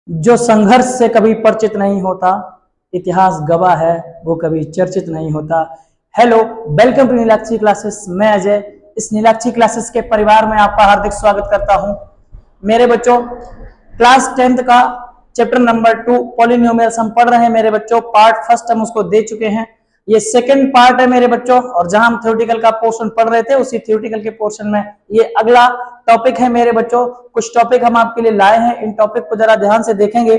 जो संघर्ष से कभी परिचित नहीं होता, इतिहास गवाह है वो कभी चर्चित नहीं होता। Hello, welcome to Nilakshi classes. मैं अजय इस नीलाक्षी क्लासेस के परिवार में आपका हार्दिक स्वागत करता हूं। मेरे बच्चों, क्लास 10th का चैप्टर नंबर 2 पॉलिनोमियल्स हम पढ़ रहे हैं। मेरे बच्चों, पार्ट फर्स्ट हम उसको दे चुके हैं, ये सेकंड पार्ट है मेरे बच्चों। और जहां हम थ्योरेटिकल का पोर्शन पढ़ रहे थे, उसी थ्योरेटिकल के पोर्शन में ये अगला टॉपिक है मेरे बच्चों। कुछ टॉपिक हम आपके लिए लाए हैं, इन टॉपिक को जरा ध्यान से देखेंगे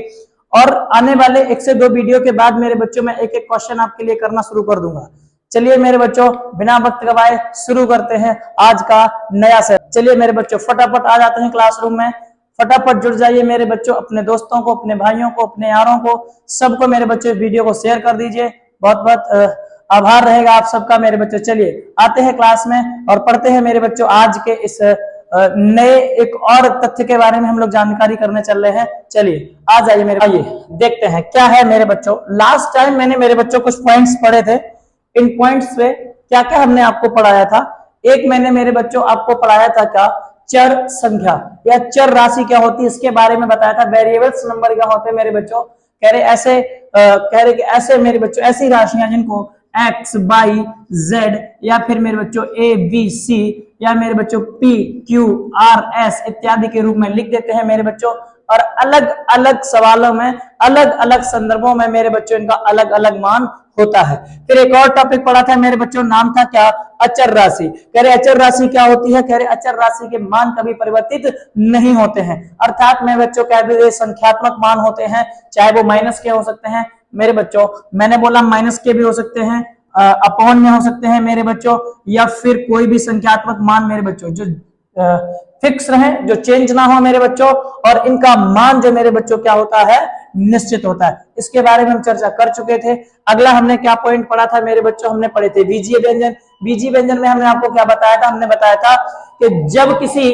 और आने वाले 1 से 2 वीडियो के बाद मेरे बच्चों मैं एक एक क्वेश्चन आपके लिए करना शुरू कर दूंगा। चलिए मेरे बच्चों, बिना वक्त गवाए शुरू करते हैं आज का नया सेशन। चलिए मेरे बच्चों, फटाफट आ जाते हैं क्लासरूम में। फटाफट जुड़ जाइए मेरे बच्चों, अपने दोस्तों को, अपने भाइयों को, अपने यारों को, सबको मेरे बच्चों इस वीडियो को शेयर कर दीजिए। बहुत बहुत आभार रहेगा आप सबका मेरे बच्चों। चलिए आते हैं क्लास में और पढ़ते हैं मेरे बच्चों आज के इस नए एक और तथ्य के बारे में हम लोग जानकारी करने चल रहे हैं। चलिए आ जाइए मेरे, आइए देखते हैं क्या है मेरे बच्चों। लास्ट टाइम मैंने मेरे बच्चों कुछ पॉइंट्स पढ़े थे। इन पॉइंट्स पे क्या क्या हमने आपको पढ़ाया था। एक मैंने मेरे बच्चों आपको पढ़ाया था क्या, चर संख्या या चर राशि क्या होती है, इसके बारे में बताया था। वेरिएबल्स नंबर क्या होते हैं मेरे बच्चों, कह रहे कि ऐसे मेरे बच्चों ऐसी राशियां जिनको x, y, z या फिर मेरे बच्चों a, b, c या मेरे बच्चों p, q, r, s इत्यादि के रूप में लिख देते हैं मेरे बच्चों। और अलग अलग सवालों में, अलग अलग संदर्भों में मेरे बच्चों इनका अलग अलग मान होता है। फिर एक और टॉपिक पढ़ा था मेरे बच्चों, नाम था क्या, अचर राशि। कह रहे अचर राशि क्या होती है, कह रहे अचर राशि के मान कभी परिवर्तित नहीं होते हैं। अर्थात मेरे बच्चों कह दे संख्यात्मक मान होते हैं, चाहे वो माइनस के हो सकते हैं मेरे बच्चों, मैंने बोला माइनस के भी हो सकते हैं, अपॉन में हो सकते हैं मेरे बच्चों, या फिर कोई भी संख्यात्मक मान मेरे बच्चों जो फिक्स रहे, जो चेंज ना हो मेरे बच्चों, और इनका मान जो मेरे बच्चों क्या होता है, निश्चित होता है। इसके बारे में हम चर्चा कर चुके थे। अगला हमने क्या पॉइंट पढ़ा था मेरे बच्चों, हमने पढ़े थे बीजीय व्यंजन। बीजीय व्यंजन में हमने आपको क्या बताया था, हमने बताया था कि जब किसी,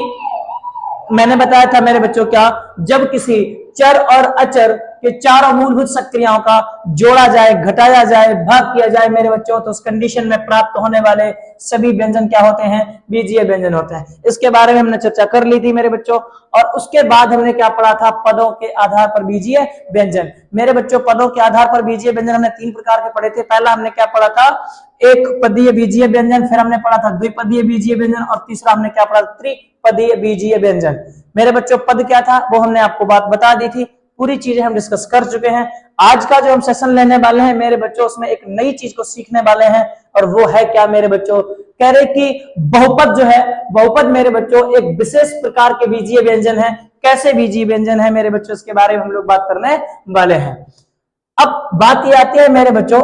मैंने बताया था मेरे बच्चों क्या, जब किसी चर और अचर के चारों मूलभूत सक्रियाओं का जोड़ा जाए, घटाया जाए, भाग किया जाए मेरे बच्चों, तो उस कंडीशन में प्राप्त होने वाले सभी व्यंजन क्या होते हैं, बीजीय व्यंजन होते हैं। इसके बारे में हमने चर्चा कर ली थी मेरे बच्चों। और उसके बाद हमने क्या पढ़ा था, पदों के आधार पर बीजीय व्यंजन। मेरे बच्चों पदों के आधार पर बीजीय व्यंजन हमने 3 प्रकार के पढ़े थे। पहला हमने क्या पढ़ा था, एक पदीय बीजीय व्यंजन, फिर हमने पढ़ा था द्विपदीय बीजीय व्यंजन, और तीसरा हमने क्या पढ़ा, त्रिपदीय बीजीय व्यंजन। मेरे बच्चों पद क्या था वो हमने आपको बात बता दी थी, पूरी चीजें हम डिस्कस कर चुके हैं। आज का जो हम सेशन लेने वाले हैं मेरे बच्चों, उसमें एक नई चीज को सीखने वाले हैं, और वो है क्या मेरे बच्चों, कह रहे कि बहुपद जो है, बहुपद मेरे बच्चों एक विशेष प्रकार के बीजीय व्यंजन है। कैसे बीजीय व्यंजन है मेरे बच्चों, इसके बारे में हम लोग बात करने वाले हैं। अब बात ये आती है मेरे बच्चों,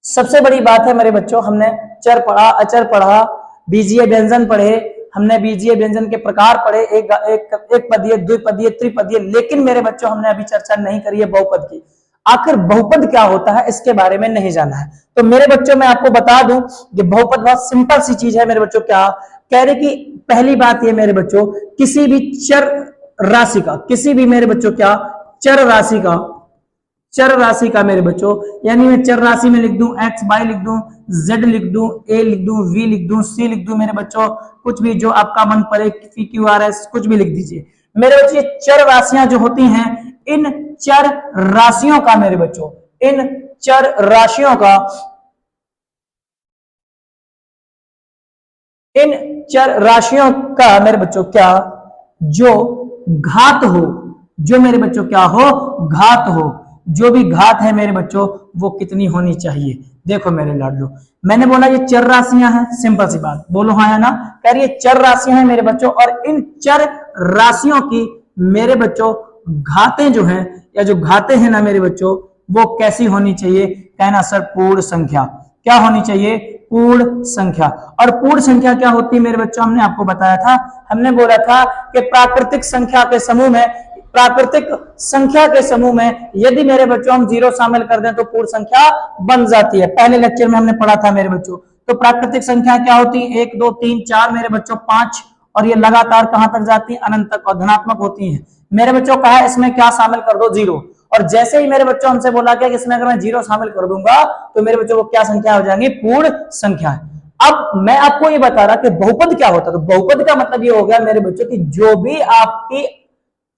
सबसे बड़ी बात है मेरे बच्चों, हमने चर पढ़ा, अचर पढ़ा, बीजीय व्यंजन पढ़े, हमने बीजीय व्यंजन के प्रकार पढ़े, एक पदीय, द्विपदीय, त्रिपदीय, लेकिन मेरे बच्चों हमने अभी चर्चा नहीं करी है बहुपद की। आखिर बहुपद क्या होता है इसके बारे में नहीं जाना है। तो मेरे बच्चों मैं आपको बता दूं कि बहुपद बहुत सिंपल सी चीज है मेरे बच्चों। क्या कह रहे कि पहली बात ये मेरे बच्चों, किसी भी चर राशि का, किसी भी मेरे बच्चों क्या, चर राशि का, चर राशि का मेरे बच्चों, यानी मैं चर राशि में लिख दूं x, y लिख दूं, z लिख दूं, a लिख दूं, v लिख दूं, c लिख दूं मेरे बच्चों, कुछ भी जो आपका मन पड़े, p, q, r, s कुछ भी लिख दीजिए मेरे बच्चों। चर राशियां जो होती हैं, इन चर राशियों का मेरे बच्चों, इन चर राशियों का, इन चर राशियों का मेरे बच्चों क्या, जो घात हो, जो मेरे बच्चों क्या हो, घात हो, जो भी घात है मेरे बच्चों वो कितनी होनी चाहिए। देखो मेरे लाडलो, मैंने बोला ये चर राशियां हैं, सिंपल सी बात, बोलो हाँ या ना। कह रही है चर राशियां हैं मेरे बच्चों, और इन चर राशियों की मेरे बच्चों घातें जो हैं, या जो घातें हैं ना मेरे बच्चों, वो कैसी होनी चाहिए, कहना सर पूर्ण संख्या। क्या होनी चाहिए, पूर्ण संख्या। और पूर्ण संख्या क्या होती है मेरे बच्चों, हमने आपको बताया था, हमने बोला था कि प्राकृतिक संख्या के समूह में, प्राकृतिक संख्या के समूह में यदि मेरे बच्चों हम 0 शामिल कर दें तो पूर्ण संख्या बन जाती है। पहले लेक्चर में हमने पढ़ा था मेरे बच्चों। तो प्राकृतिक संख्या क्या होती है, 1 2 3 4 मेरे बच्चों 5, और ये लगातार कहां तक जाती है, अनंत तक, और धनात्मक होती है मेरे बच्चों। कहा इसमें क्या शामिल कर दो, 0। और जैसे ही मेरे बच्चों हमसे बोला गया कि इसमें अगर मैं 0 शामिल कर दूंगा तो मेरे बच्चों को क्या संख्या हो जाएंगी, पूर्ण संख्या। अब मैं आपको ये बता रहा कि बहुपद क्या होता है। तो बहुपद का मतलब ये हो गया मेरे बच्चों कि जो भी आपकी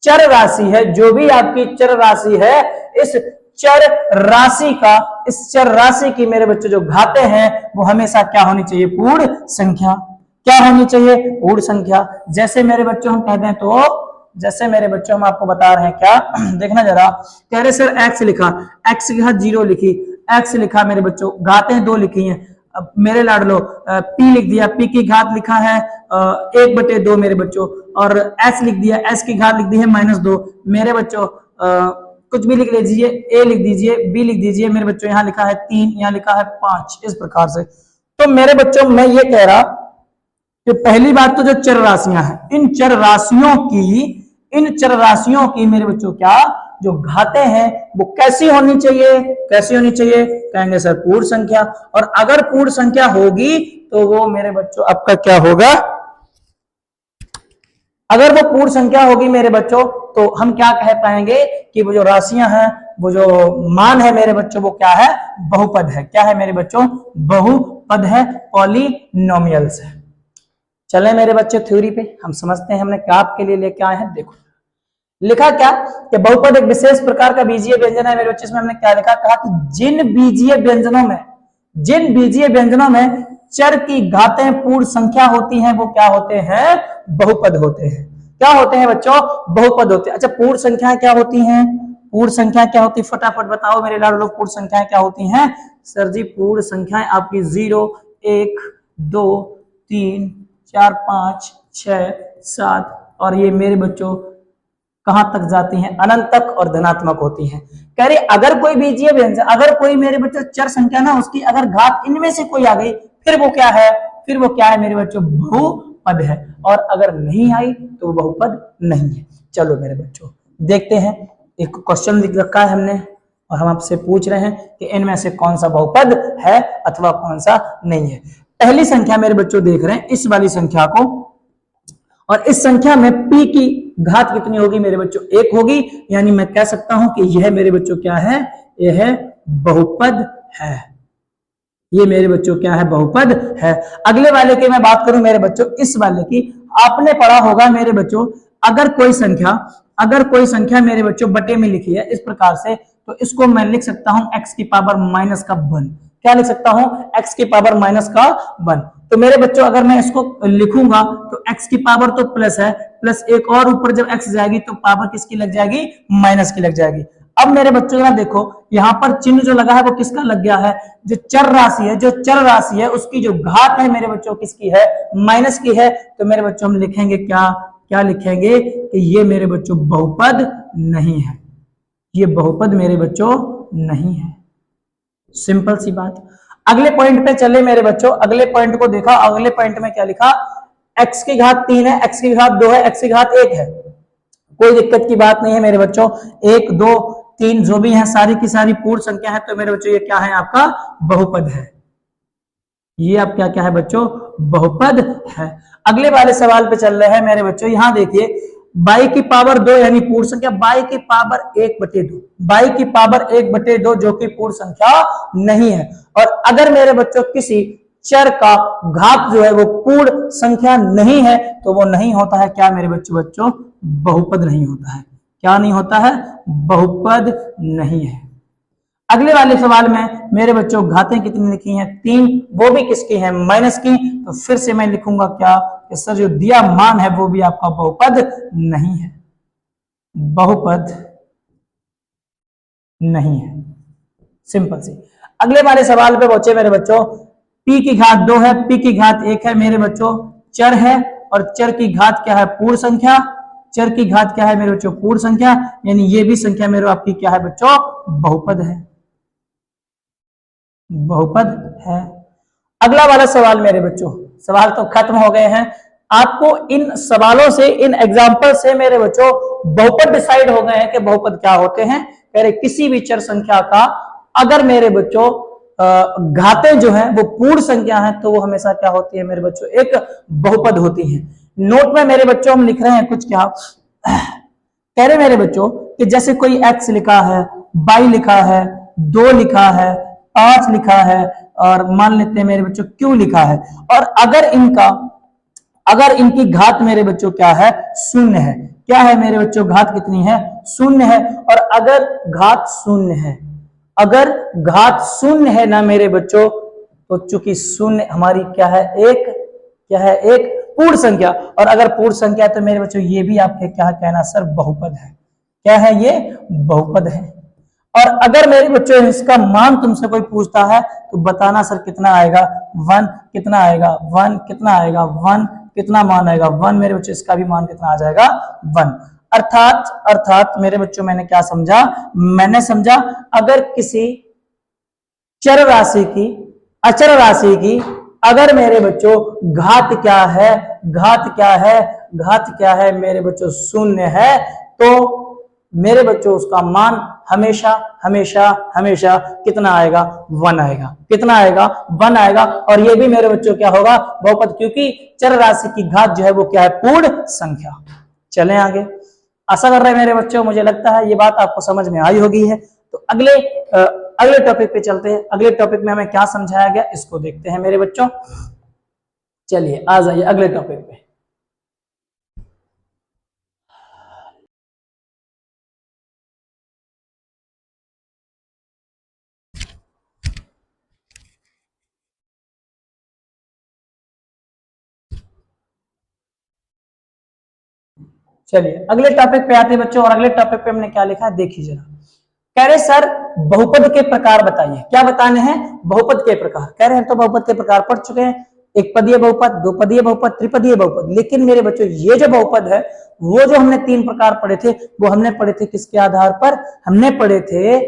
चर राशि है, जो भी आपकी चर राशि है, इस चर राशि का, इस चर राशि की मेरे बच्चों जो घातें हैं वो हमेशा क्या होनी चाहिए? पूर्ण संख्या। क्या होनी चाहिए? पूर्ण संख्या। जैसे मेरे बच्चों हम कहते हैं, तो जैसे मेरे बच्चों हम आपको बता रहे हैं क्या, देखना जरा, कह रहे सर एक्स लिखा, एक्स की घात 0 लिखी, एक्स लिखा मेरे बच्चों, घातें 2 लिखी हैं, अब मेरे लाडलो पी लिख दिया, पी की घात लिखा है 1/2 मेरे बच्चों, और एस लिख दिया, एस की घात लिख दी है -2 मेरे बच्चों। कुछ भी लिख लीजिए, ए लिख दीजिए, बी लिख दीजिए मेरे बच्चों, यहाँ लिखा है 3, यहाँ लिखा है 5, इस प्रकार से। तो मेरे बच्चों मैं ये कह रहा कि पहली बात तो जो चर राशियां हैं, इन चर राशियों की मेरे बच्चों क्या जो घातें हैं वो कैसी होनी चाहिए? कैसी होनी चाहिए? कहेंगे सर पूर्ण संख्या। और अगर पूर्ण संख्या होगी तो वो मेरे बच्चों आपका क्या होगा? अगर वो पूर्ण संख्या होगी मेरे बच्चों तो हम क्या कह पाएंगे कि वो जो राशियां हैं, वो जो मान है मेरे बच्चों, वो क्या है? बहुपद है। क्या है मेरे बच्चों? बहुपद है, पॉलिनोमियल्स है। चले मेरे बच्चे थ्योरी पे, हम समझते हैं हमने क्या आपके लिए लेके आए हैं। देखो लिखा क्या कि बहुपद एक विशेष प्रकार का बीजीय व्यंजन है मेरे बच्चे। इसमें हमने क्या लिखा? कहा कि जिन बीजीय व्यंजनों में चर की घातें पूर्ण संख्या होती हैं वो क्या होते हैं? बहुपद होते हैं। क्या होते हैं बच्चों? बहुपद होते हैं। अच्छा, पूर्ण संख्या क्या होती हैं? पूर्ण संख्या क्या होती है? फटाफट बताओ मेरे लाडो लोग, पूर्ण संख्याएं क्या होती हैं? सर जी पूर्ण संख्याएं आपकी 0, 1, 2, 3, 4, 5, 6, 7 और ये मेरे बच्चों कहां तक जाती हैं? अनंत तक, और धनात्मक होती हैं। कह रहे अगर कोई बीजीय व्यंजन, अगर कोई मेरे बच्चों चर संख्या ना, उसकी अगर घात इनमें से कोई आ गई, फिर वो क्या है? फिर वो क्या है मेरे बच्चों? बहुपद है। और अगर नहीं आई तो वो बहुपद नहीं है। चलो मेरे बच्चों देखते हैं, एक क्वेश्चन लिख रखा है हमने और हम आपसे पूछ रहे हैं कि इनमें से कौन सा बहुपद है अथवा कौन सा नहीं है। पहली संख्या मेरे बच्चों देख रहे हैं इस वाली संख्या को, और इस संख्या में p की घात कितनी होगी मेरे बच्चों? 1 होगी। यानी मैं कह सकता हूं कि यह मेरे बच्चों क्या है? यह बहुपद है। ये मेरे बच्चों क्या है? बहुपद है। अगले वाले की मैं बात करूं मेरे बच्चों, इस वाले की, आपने पढ़ा होगा मेरे बच्चों, अगर कोई संख्या मेरे बच्चों बटे में लिखी है इस प्रकार से, तो इसको मैं लिख सकता हूं x की पावर माइनस का 1। क्या लिख सकता हूं? x की पावर माइनस का 1। तो मेरे बच्चों अगर मैं इसको लिखूंगा तो x की पावर तो प्लस है, प्लस एक और ऊपर जब x जाएगी तो पावर किसकी लग जाएगी? माइनस की लग जाएगी। अब मेरे बच्चों ना देखो, यहां पर चिन्ह जो लगा है वो किसका लग गया है? जो चर राशि है उसकी जो घात है मेरे बच्चों किसकी है? माइनस की है। तो मेरे बच्चों हम लिखेंगे क्या लिखेंगे कि ये मेरे बच्चों बहुपद नहीं है। ये बहुपद मेरे बच्चों नहीं है। सिंपल सी बात। अगले पॉइंट पे चले मेरे बच्चों, अगले पॉइंट को देखा। अगले पॉइंट में क्या लिखा? x की घात 3 है, x की घात 2 है, x की घात 1 है। कोई दिक्कत की बात नहीं है मेरे बच्चों। 1, 2, 3 जो भी है सारी की सारी पूर्ण संख्या है। तो मेरे बच्चों ये क्या है? आपका बहुपद है। ये आप क्या है बच्चों? बहुपद है। अगले वाले सवाल पे चल रहे हैं मेरे बच्चों। यहां देखिए, बाई की पावर 2 यानी पूर्ण संख्या, बाई की पावर 1/2, बाई की पावर 1/2 जो कि पूर्ण संख्या नहीं है। और अगर मेरे बच्चों किसी चर का घात जो है वो पूर्ण संख्या नहीं है तो वो नहीं होता है क्या मेरे बच्चों? बहुपद नहीं होता है। क्या नहीं होता है? बहुपद नहीं है। अगले वाले सवाल में मेरे बच्चों घातें कितनी लिखी हैं? 3, वो भी किसकी है? माइनस की। तो फिर से मैं लिखूंगा क्या कि सर जो दिया मान है वो भी आपका बहुपद नहीं है। बहुपद नहीं है। सिंपल सी। अगले वाले सवाल पे पहुंचे मेरे बच्चों। p की घात 2 है, p की घात 1 है मेरे बच्चों, चर है, और चर की घात क्या है? पूर्ण संख्या। चर की घात क्या है मेरे बच्चों? पूर्ण संख्या। यानी ये भी संख्या मेरे आपकी क्या है बच्चों? बहुपद है। बहुपद है। अगला वाला सवाल मेरे बच्चों, सवाल तो खत्म हो गए हैं। आपको इन सवालों से, इन एग्जाम्पल से मेरे बच्चों बहुपद डिसाइड हो गए हैं कि बहुपद क्या होते हैं। कह रहे किसी भी चर संख्या का अगर मेरे बच्चों घातें जो हैं वो पूर्ण संख्या है तो वो हमेशा क्या होती है मेरे बच्चों? एक बहुपद होती है। नोट में मेरे बच्चों हम लिख रहे हैं कुछ क्या कह रहे मेरे बच्चों कि जैसे कोई x लिखा है, y लिखा है, 2 लिखा है, 5 लिखा है, और मान लेते हैं मेरे बच्चों q लिखा है। और अगर इनका अगर इनकी घात मेरे बच्चों क्या है, शून्य है। क्या है मेरे बच्चों, घात कितनी है, शून्य है। और अगर घात शून्य है, अगर घात शून्य है ना मेरे बच्चों, तो चूंकि शून्य हमारी क्या है, एक, क्या है, एक पूर्ण संख्या। और अगर पूर्ण संख्या है तो मेरे बच्चों ये भी आपके क्या कहना सर, बहुपद है। क्या है ये, बहुपद है। और अगर मेरे बच्चों इसका मान तुमसे कोई पूछता है तो बताना सर कितना आएगा, 1 कितना आएगा, 1 कितना आएगा, 1 कितना मान आएगा, 1 मेरे बच्चों इसका भी मान कितना आ जाएगा, 1। अर्थात मेरे बच्चों मैंने क्या समझा, मैंने समझा अगर किसी चर राशि की, अचर राशि की अगर मेरे बच्चों घात क्या है, घात क्या है, घात क्या है मेरे बच्चों, शून्य है, तो मेरे बच्चों उसका मान हमेशा हमेशा हमेशा कितना आएगा, 1 आएगा। कितना आएगा, 1 आएगा। और ये भी मेरे बच्चों क्या होगा, बहुपद, क्योंकि चर राशि की घात जो है वो क्या है, पूर्ण संख्या। चलें आगे। आशा कर रहे हैं मेरे बच्चों, मुझे लगता है ये बात आपको समझ में आई होगी है। तो अगले टॉपिक पे चलते हैं। अगले टॉपिक में हमें क्या समझाया गया इसको देखते हैं मेरे बच्चों। चलिए आ जाइए अगले टॉपिक पे। चलिए अगले टॉपिक पे आते हैं बच्चों। और अगले टॉपिक पे हमने क्या लिखा है देखिए जरा। कह रहे सर बहुपद के प्रकार बताइए। क्या बताने हैं, बहुपद के प्रकार। कह रहे हैं तो बहुपद के प्रकार पढ़ चुके हैं, एक पदीय बहुपद, दो पदीय बहुपद, त्रिपदीय बहुपद। लेकिन मेरे बच्चों ये जो बहुपद है, वो जो हमने 3 प्रकार पढ़े थे, वो हमने पढ़े थे किसके आधार पर, हमने पढ़े थे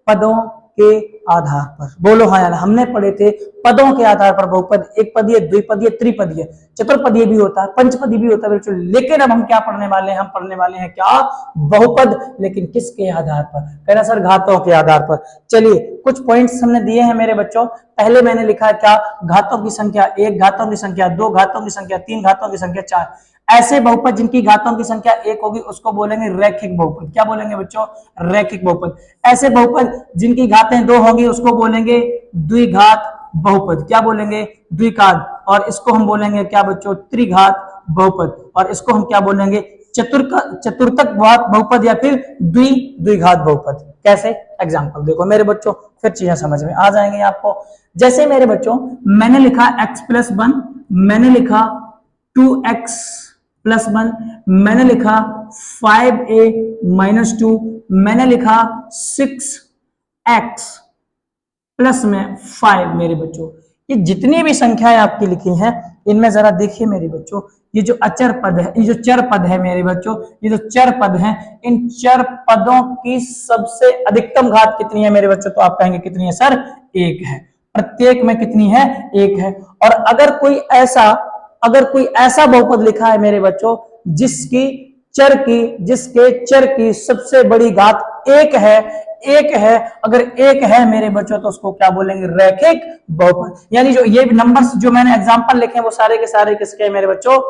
पदों के आधार पर। बोलो हाँ यार, हमने पढ़े थे पदों के आधार पर बहुपद, एक पदीय, द्विपदीय, त्रिपदीय, चतुर्पदीय भी होता है, पंचपदीय भी होता है बच्चों। लेकिन अब हम क्या पढ़ने वाले हैं, हम पढ़ने वाले हैं क्या, बहुपद। लेकिन किसके आधार पर, कहना सर घातों के आधार पर। चलिए कुछ पॉइंट्स हमने दिए हैं मेरे बच्चों। पहले मैंने लिखा क्या, घातों की संख्या 1, घातों की संख्या 2, घातों की संख्या 3, घातों की संख्या 4। ऐसे बहुपद जिनकी घातों की संख्या 1 होगी उसको बोलेंगे रैखिक बहुपद। क्या बोलेंगे बच्चों, रैखिक बहुपद। ऐसे बहुपद जिनकी घातें 2 होंगी उसको बोलेंगे द्विघात बहुपद। क्या बोलेंगे, द्विघात। और इसको हम बोलेंगे क्या बच्चों, त्रिघात बहुपद। और इसको हम क्या बोलेंगे, चतुर्थक बहुपद या फिर द्विघात बहुपद। कैसे, एग्जाम्पल देखो मेरे बच्चों, फिर चीजें समझ में आ जाएंगी आपको। जैसे मेरे बच्चों मैंने लिखा x+1, मैंने लिखा 2x + 1, मैंने लिखा 5a - 2, मैंने लिखा 6x + 5। मेरे बच्चों ये जितनी भी संख्याएं आपकी लिखी हैं, इनमें जरा देखिए मेरे बच्चों, ये जो अचर पद है, ये जो चर पद है मेरे बच्चों, ये जो चर पद हैं, इन चर पदों की सबसे अधिकतम घात कितनी है मेरे बच्चों, तो आप कहेंगे कितनी है सर, 1 है। प्रत्येक में कितनी है, 1 है। और अगर कोई ऐसा बहुपद लिखा है मेरे बच्चों जिसके चर की सबसे बड़ी घात 1 है, अगर 1 है मेरे बच्चों तो उसको क्या बोलेंगे, रैखिक बहुपद। यानी जो ये नंबर्स जो मैंने एग्जांपल लिखे हैं वो सारे के सारे किसके हैं मेरे बच्चों,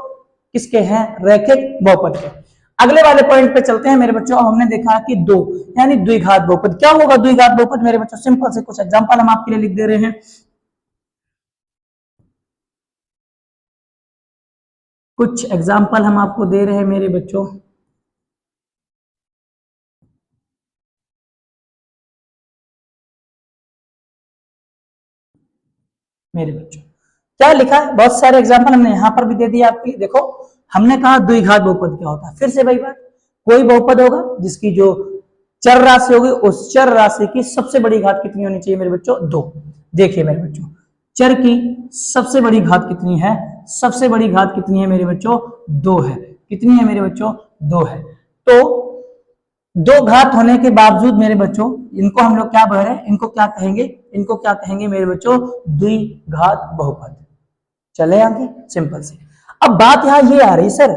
किसके हैं, रैखिक बहुपद के। अगले वाले पॉइंट पे चलते हैं मेरे बच्चों। हमने देखा कि 2 यानी द्विघात बहुपद। क्या होगा द्विघात बहुपद मेरे बच्चों, सिंपल से कुछ एग्जांपल हम आपके लिए लिख दे रहे हैं। कुछ एग्जाम्पल हम आपको दे रहे हैं मेरे बच्चों। मेरे बच्चों क्या लिखा है, बहुत सारे एग्जाम्पल हमने यहां पर भी दे दिया आपके लिए। देखो हमने कहा द्विघात बहुपद क्या होता है, फिर से वही बात, कोई बहुपद होगा जिसकी जो चर राशि होगी उस चर राशि की सबसे बड़ी घात कितनी होनी चाहिए मेरे बच्चों, 2। देखिए मेरे बच्चों, चर की सबसे बड़ी घात कितनी है, सबसे बड़ी घात कितनी है मेरे बच्चों, 2 है। कितनी है मेरे बच्चों, 2 है। तो 2 घात होने के बावजूद मेरे बच्चों इनको हम लोग क्या बोल रहे हैं, इनको क्या कहेंगे, इनको क्या कहेंगे मेरे बच्चों, द्विघात बहुपद। चले आगे, सिंपल से। अब बात यहां ये आ रही सर,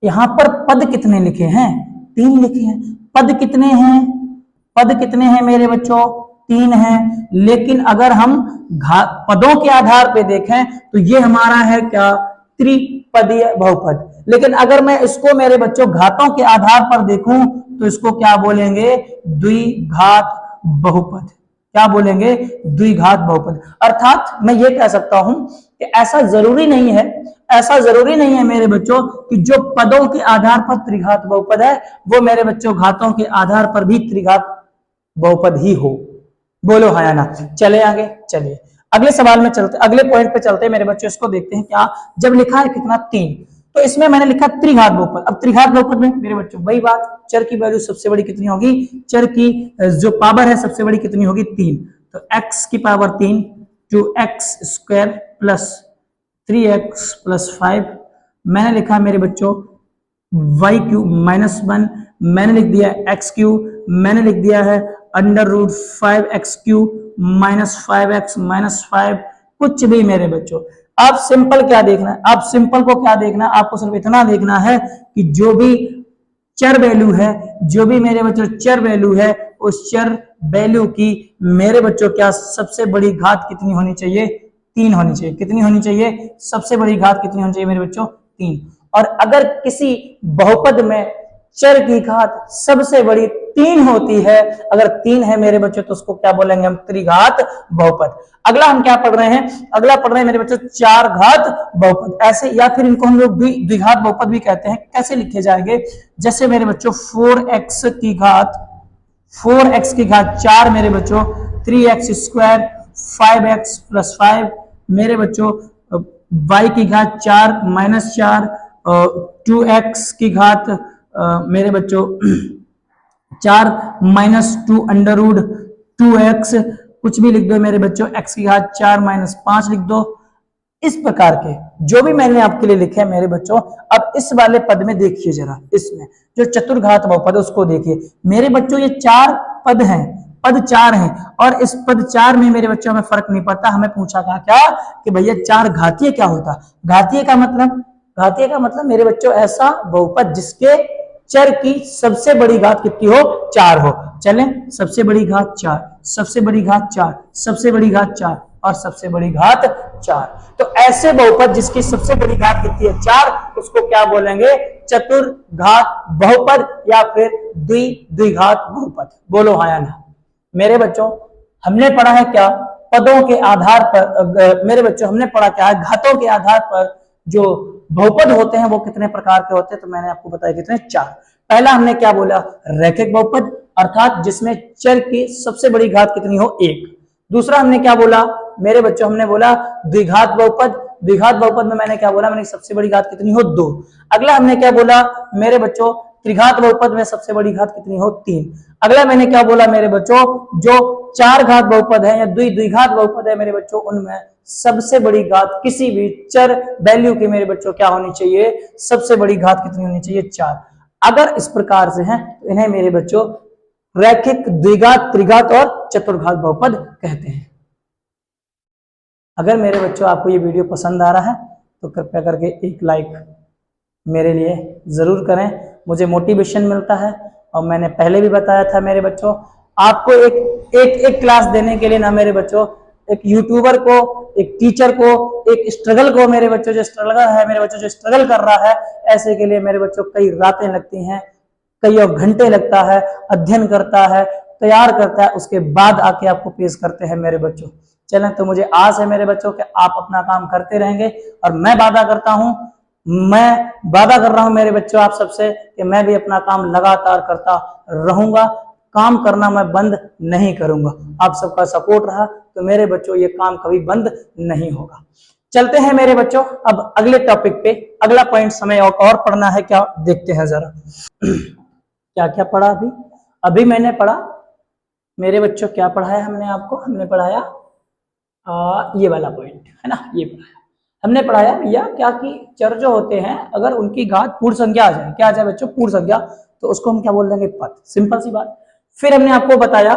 यहां पर पद कितने लिखे हैं, 3 लिखे हैं। पद कितने हैं, पद कितने हैं मेरे बच्चों, 3 हैं। लेकिन अगर हम पदों के आधार पे देखें तो ये हमारा है क्या, त्रिपदीय बहुपद। लेकिन अगर मैं इसको मेरे बच्चों घातों के आधार पर देखूं तो इसको क्या बोलेंगे, द्विघात बहुपद। क्या बोलेंगे, द्विघात बहुपद। अर्थात मैं ये कह सकता हूं कि ऐसा जरूरी नहीं है, ऐसा जरूरी नहीं है मेरे बच्चों कि जो पदों के आधार पर त्रिघात बहुपद है वो मेरे बच्चों घातों के आधार पर भी त्रिघात बहुपद ही हो। बोलो हाँ या ना। चले आगे, चलिए अगले सवाल में चलते, अगले पॉइंट पे चलते हैं मेरे बच्चों। इसको देखते हैं क्या, जब लिखा है कितना 3, तो इसमें मैंने लिखा त्रिघात बहुपद। अब त्रिघात बहुपद में मेरे बच्चों वही बात, चर की वैल्यू सबसे बड़ी कितनी होगी, चर की जो पावर है सबसे बड़ी कितनी होगी 3, तो x की power 3 2x square plus 3x plus 5, मैंने लिखा मेरे बच्चों y क्यूब माइनस 1, मैंने लिख दिया x क्यूब, मैंने लिख दिया है under root 5x cube minus 5x minus 5, कुछ भी मेरे बच्चों। आप सिंपल क्या देखना है, आप सिंपल को क्या देखना है, आपको सिर्फ इतना देखना है कि जो भी चर वैल्यू है, जो भी मेरे बच्चों चर वैल्यू है, उस चर वैल्यू की मेरे बच्चों क्या सबसे बड़ी घात कितनी होनी चाहिए, 3 होनी चाहिए। कितनी होनी चाहिए, सबसे बड़ी घात कितनी होनी चाहिए मेरे बच्चों, 3। और अगर किसी बहुपद में चर की घात सबसे बड़ी 3 होती है, अगर 3 है मेरे बच्चों तो उसको क्या बोलेंगे हम, त्रिघात बहुपद। अगला हम क्या पढ़ रहे हैं, अगला पढ़ रहे हैं मेरे बच्चों चार घात बहुपद, ऐसे या फिर इनको हम लोग द्विघात बहुपद भी कहते हैं। कैसे लिखे जाएंगे, जैसे मेरे बच्चों 4x की घात 4 मेरे बच्चों 3x स्क्वायर 5x प्लस 5, मेरे बच्चों y की घात 4 माइनस 4 2x की घात मेरे बच्चों 4 माइनस 2 अंडर रूट 2x, कुछ भी लिख दो मेरे बच्चों, x की घात 4 माइनस 5 लिख दो। इस प्रकार के जो भी मैंने आपके लिए लिखे हैं मेरे बच्चों, अब इस वाले पद में देखिए जरा, इसमें जो चतुर्घात बहुपद उसको देखिए मेरे बच्चों। ये 4 पद हैं, पद 4 हैं, और इस पद 4 में मेरे बच्चों हमें फर्क नहीं पड़ता। हमें पूछा था क्या कि भैया 4 घातीय क्या होता, घातीय का मतलब मेरे बच्चों ऐसा बहुपद जिसके चर की सबसे बड़ी घात कितनी हो, 4 हो। चलें, सबसे बड़ी घात 4, सबसे बड़ी घात 4, सबसे बड़ी घात 4 और सबसे बड़ी घात 4, तो ऐसे बहुपद जिसकी सबसे बड़ी घात कितनी है 4, उसको क्या बोलेंगे, चतुर्घात बहुपद या फिर द्विघात बहुपद। बोलो हाँ या ना। मेरे बच्चों हमने पढ़ा है क्या, पदों के आधार पर, मेरे बच्चों हमने पढ़ा क्या है, घातों के आधार पर जो बहुपद होते हैं वो कितने प्रकार के होते हैं, तो मैंने आपको बताया कितने, 4। पहला हमने क्या बोला, रैखिक बहुपद, अर्थात जिसमें चर की सबसे बड़ी घात कितनी हो, 1। दूसरा हमने क्या बोला मेरे बच्चों, हमने बोला द्विघात बहुपद। द्विघात बहुपद में मैंने क्या बोला, मैंने सबसे बड़ी घात कितनी हो, 2। अगला हमने क्या बोला मेरे बच्चों, त्रिघात बहुपद में सबसे बड़ी घात कितनी हो, 3। अगला मैंने क्या बोला मेरे बच्चों, जो 4 घात बहुपद है या द्विघात बहुपद है मेरे बच्चों, उनमें सबसे बड़ी घात किसी भी चर वैल्यू की मेरे बच्चों क्या होनी चाहिए, सबसे बड़ी घात कितनी होनी चाहिए, 4। अगर इस प्रकार से हैं तो इन्हें मेरे बच्चों रैखिक, द्विघात, त्रिघात और चतुर्घात बहुपद कहते हैं। अगर मेरे बच्चों आपको ये वीडियो पसंद आ रहा है तो कृपया करके एक लाइक मेरे लिए जरूर करें, मुझे मोटिवेशन मिलता है। और मैंने पहले भी बताया था मेरे बच्चों, आपको एक क्लास देने के लिए ना मेरे बच्चों, एक यूट्यूबर को, एक टीचर को, एक स्ट्रगल को मेरे बच्चों जो स्ट्रगल है, मेरे बच्चों जो स्ट्रगल कर रहा है, ऐसे के लिए मेरे बच्चों कई रातें लगती हैं, कई और घंटे लगता है, अध्ययन करता है, तैयार करता है, उसके बाद आके आपको पेश करते हैं मेरे बच्चों। चलें, तो मुझे आस है मेरे बच्चों कि आप अपना काम करते रहेंगे, और मैं वादा कर रहा हूं मेरे बच्चों आप सबसे कि मैं भी अपना काम लगातार करता रहूंगा, काम करना मैं बंद नहीं करूंगा। आप सबका सपोर्ट रहा तो मेरे बच्चों ये काम कभी बंद नहीं होगा। चलते हैं मेरे बच्चों अब अगले टॉपिक पे, अगला पॉइंट समय और पढ़ना है क्या, देखते हैं जरा। क्या क्या पढ़ा अभी मैंने पढ़ा मेरे बच्चों, क्या पढ़ाया हमने आपको, हमने पढ़ाया ये वाला पॉइंट है ना, ये पढ़ाया हमने, पढ़ाया भैया क्या कि चर जो होते हैं अगर उनकी घात पूर्ण संख्या आ जाए, क्या आ जाए बच्चों, पूर्ण संख्या, तो उसको हम क्या बोल देंगे, पद। सिंपल सी बात। फिर हमने आपको बताया,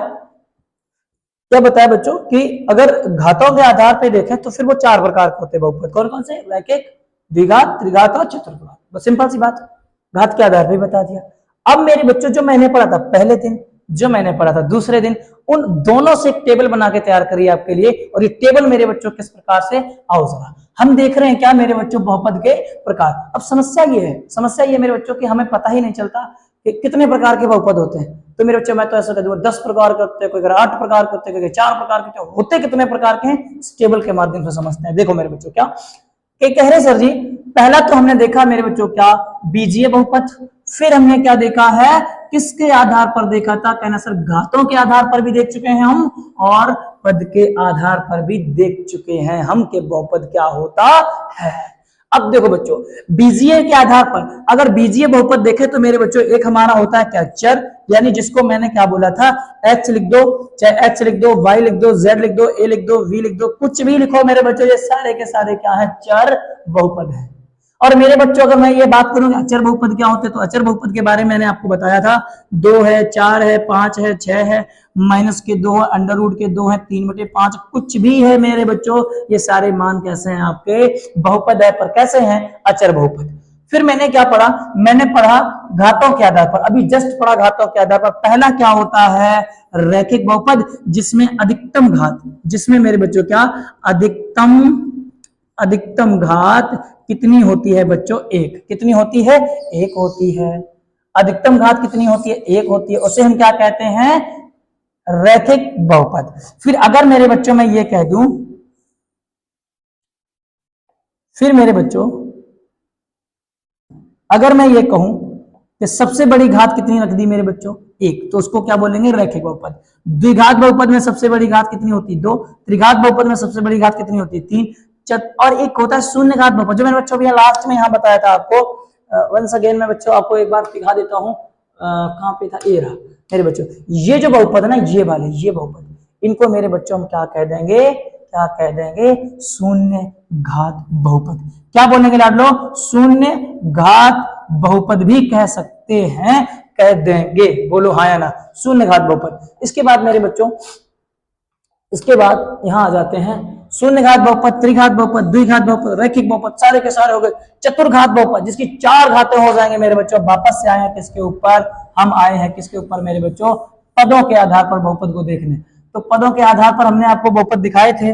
क्या बताया बच्चों कि अगर घातों के आधार पे देखें तो फिर वो 4 प्रकार के होते हैं बहुपद। कौन कौन से, रैखिक, द्विघात, त्रिघात और चतुर्घात। बस सिंपल सी बात, घात के आधार पे बता दिया। अब मेरे बच्चों जो मैंने पढ़ा था पहले दिन, जो मैंने पढ़ा था दूसरे दिन, उन दोनों से एक टेबल बना के तैयार करिए आपके लिए, और ये टेबल मेरे बच्चों किस प्रकार से, आओ जरा हम देख रहे हैं क्या मेरे बच्चों, बहुपद के प्रकार। अब समस्या ये है मेरे बच्चों कि हमें पता ही नहीं चलता कि कितने प्रकार के बहुपद होते हैं। तो मेरे बच्चों मैं तो ऐसा कह दूंगा 10 प्रकार के होते हैं, कोई 8 प्रकार के होते हैं, कोई 4 प्रकार के होते, कितने प्रकार के हैं, इस टेबल के माध्यम से समझते हैं। देखो मेरे बच्चों क्या, कि कह रहे सर जी पहला तो हमने देखा मेरे बच्चों क्या बीजीय बहुपद, फिर हमने क्या देखा है किसके आधार पर देखा था, कहना सर घातों के आधार पर भी देख चुके हैं हम और पद के आधार पर भी देख चुके हैं हम कि बहुपद क्या होता है। अब देखो बच्चों बीजीय के आधार पर अगर बीजीय बहुपद देखे तो मेरे बच्चों एक हमारा होता है क्या चर, यानी जिसको मैंने क्या बोला था x लिख दो, चाहे x लिख दो, y लिख दो, z लिख दो, a लिख दो, v लिख दो, कुछ भी लिखो मेरे बच्चों ये सारे के सारे क्या है चर बहुपद है। और मेरे बच्चों अगर मैं ये बात करूं अचर बहुपद क्या होते हैं तो अचर बहुपद के बारे में मैंने आपको बताया था 2 है, 4 है, 5 है, 6 है, माइनस के 2 है, अंडर रूट के 2 है, 3/5 कुछ भी है मेरे बच्चों ये सारे मान कैसे हैं आपके बहुपद है, पर कैसे हैं अचर बहुपद। फिर मैंने क्या पढ़ा, मैंने पढ़ा घातों के आधार पर, अभी जस्ट पढ़ा घातों के आधार पर। पहला क्या होता है रैखिक बहुपद जिसमें अधिकतम घात, जिसमें मेरे बच्चों क्या अधिकतम घात कितनी होती है बच्चों एक, कितनी होती है एक होती है, अधिकतम घात कितनी होती है एक होती है, उसे हम क्या कहते हैं रैखिक बहुपद। फिर अगर मेरे बच्चों मैं ये कह दूं, फिर मेरे बच्चों अगर मैं ये कहूं कि सबसे बड़ी घात कितनी रख दी मेरे बच्चों एक, तो उसको क्या बोलेंगे रैखिक बहुपद। द्विघात बहुपद में सबसे बड़ी घात कितनी होती है 2, त्रिघात बहुपद में सबसे बड़ी घात कितनी होती है 3, और एक होता है शून्य घात बहुपद जो मेरे बच्चों भी लास्ट में यहाँ बताया था आपको। वंस अगेन मैं बच्चों आपको एक बार दिखा देता हूँ, कहाँ पे था ये रहा मेरे बच्चों, ये जो बहुपद है ना ये वाले ये बहुपद, इनको मेरे बच्चों हम क्या कह देंगे, क्या कह देंगे शून्य घात बहुपद। क्या बोलेंगे लाडलो शून्य घात बहुपद भी कह सकते हैं, कह देंगे, बोलो हाँ या ना शून्य घात बहुपद। इसके बाद मेरे बच्चों इसके बाद यहां आ जाते हैं शून्य घात बहुपद, त्रिघात बहुपद, द्विघात बहुपद, रैखिक बहुपद सारे के सारे हो गए। चतुर्घात बहुपद जिसकी 4 घातें हो जाएंगे मेरे बच्चों। वापस से आए हैं किसके ऊपर, हम आए हैं किसके ऊपर मेरे बच्चों पदों के आधार पर बहुपद को देखने। तो पदों के आधार पर हमने आपको बहुपद दिखाए थे,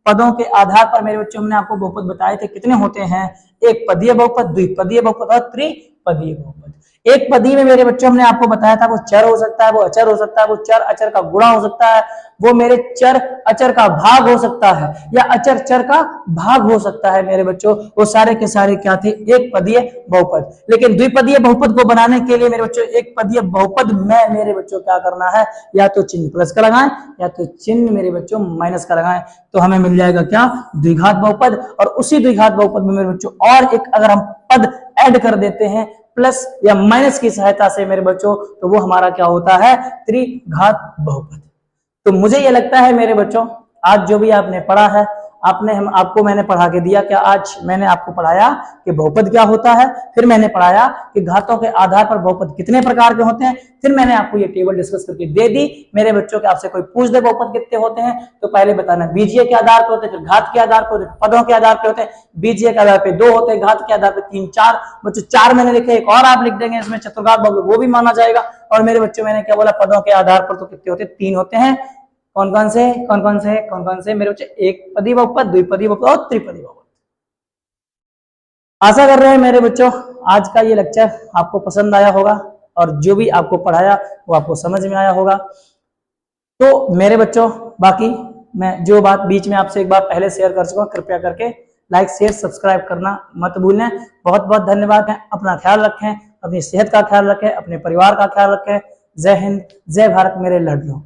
पदों के आधार पर मेरे बच्चों हमने आपको बहुपद बताए थे कितने होते हैं, एक पदीय बहुपद, द्विपदीय बहुपद और त्रिपदीय बहुपद। एक पदी में मेरे बच्चों हमने आपको बताया था वो चर हो सकता है, वो अचर हो सकता है, वो चर अचर का गुणा हो सकता है, वो मेरे चर अचर का भाग हो सकता है, या अचर चर का भाग हो सकता है मेरे बच्चों। वो सारे के सारे क्या थे एक पदीय बहुपद। लेकिन द्विपदीय बहुपद को बनाने के लिए मेरे बच्चों एक पदीय बहुपद में मेरे बच्चों क्या करना है, या तो चिन्ह प्लस का लगाएं या तो चिन्ह मेरे बच्चों माइनस का लगाएं, तो हमें मिल जाएगा क्या द्विघात बहुपद। और उसी द्विघात बहुपद में मेरे बच्चों और एक अगर हम पद ऐड कर देते हैं प्लस या माइनस की सहायता से मेरे बच्चों, तो वो हमारा क्या होता है त्रिघात बहुपद। तो मुझे ये लगता है मेरे बच्चों आज जो भी आपने पढ़ा है, आपको मैंने पढ़ा के दिया क्या, आज मैंने आपको पढ़ाया कि बहुपद क्या होता है, फिर मैंने पढ़ाया कि घातों के आधार पर बहुपद कितने प्रकार के होते हैं, फिर मैंने आपको ये टेबल डिस्कस करके दे दी मेरे बच्चों के। आपसे कोई पूछ दे बहुपद कितने होते हैं तो पहले बताना बीजीय के आधार पर होते हैं, फिर घात के आधार पर, पदों के आधार पर होते हैं। बीजीय के आधार पर 2 होते हैं, घात के आधार पर 3 4 बच्चों 4 मैंने लिखे, एक और आप लिख देंगे इसमें चतुर्घात बहुपद, वो भी माना जाएगा। और मेरे बच्चों मैंने क्या बोला पदों के आधार पर तो कितने होते हैं 3 होते हैं। कौन कौन से मेरे बच्चे एक पदी बहुपद, द्विपदी बहुपद और त्रिपदी बहुपद। आशा कर रहे हैं मेरे बच्चों आज का ये लेक्चर आपको पसंद आया होगा और जो भी आपको पढ़ाया वो आपको समझ में आया होगा। तो मेरे बच्चों बाकी मैं जो बात बीच में आपसे एक बार पहले शेयर कर चुका हूं, कृपया करके लाइक शेयर सब्सक्राइब करना मत भूलें। बहुत बहुत धन्यवाद है, अपना ख्याल रखें, अपनी सेहत का ख्याल रखें, अपने परिवार का ख्याल रखें। जय हिंद, जय भारत मेरे लाडलो।